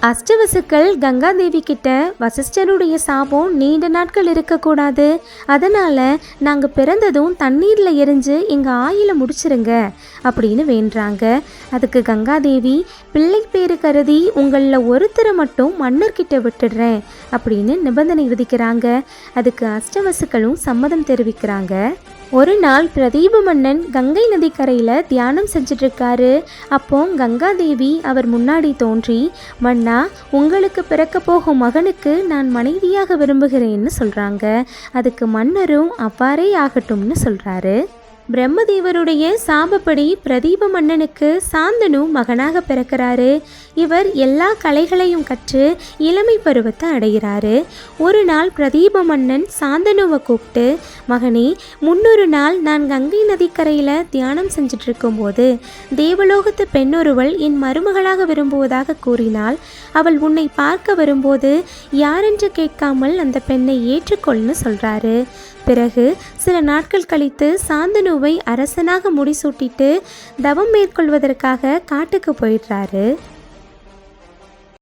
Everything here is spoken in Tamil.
அஷ்டவசுக்கள் கங்காதேவி கிட்ட வசிஷ்டருடைய சாபம் நீண்ட நாட்கள் இருக்கக்கூடாது, அதனால் நாங்கள் பிறந்ததும் தண்ணீரில் எரிஞ்சு எங்கள் ஆயில முடிச்சிருங்க அப்படின்னு வேண்டுறாங்க. அதுக்கு கங்காதேவி, பிள்ளை பேரு கருதி உங்களில் ஒருத்தரை மட்டும் மன்னர்கிட்ட விட்டுடுறேன் அப்படின்னு நிபந்தனை விதிக்கிறாங்க. அதுக்கு அஷ்டவசுக்களும் சம்மதம் தெரிவிக்கிறாங்க. ஒரு நாள் பிரதீப மன்னன் கங்கை நதிக்கரையில் தியானம் செஞ்சிட்ருக்காரு. அப்போ கங்காதேவி அவர் முன்னாடி தோன்றி, மன்னா, உங்களுக்கு பிறக்க போகும் மகனுக்கு நான் மனைவியாக விரும்புகிறேன்னு சொல்கிறாங்க. அதுக்கு மன்னரும் அவ்வாறே ஆகட்டும்னு சொல்கிறாரு. பிரம்மதேவருடைய சாபப்படி பிரதீப மன்னனுக்கு சாந்தனு மகனாக பிறக்கிறாரு. இவர் எல்லா கலைகளையும் கற்று இளமை பருவத்தை அடைகிறாரு. ஒரு நாள் பிரதீப மன்னன் சாந்தனுவை கூப்பிட்டு, மகனே, முன்னொரு நாள் நான் கங்கை நதிக்கரையில் தியானம் செஞ்சுட்டு இருக்கும்போது தேவலோகத்து பெண்ணொருவள் என் மருமகளாக விரும்புவதாக கூறினாள். அவள் உன்னை பார்க்க வரும்போது யாரென்று கேட்காமல் அந்த பெண்ணை ஏற்றுக்கொள்னு சொல்கிறாரு. பிறகு சில நாட்கள் கழித்து சாந்தனுவை அரசனாக முடிசூட்டிட்டு தவம் மேற்கொள்வதற்காக காட்டுக்கு போயிடுறாரு.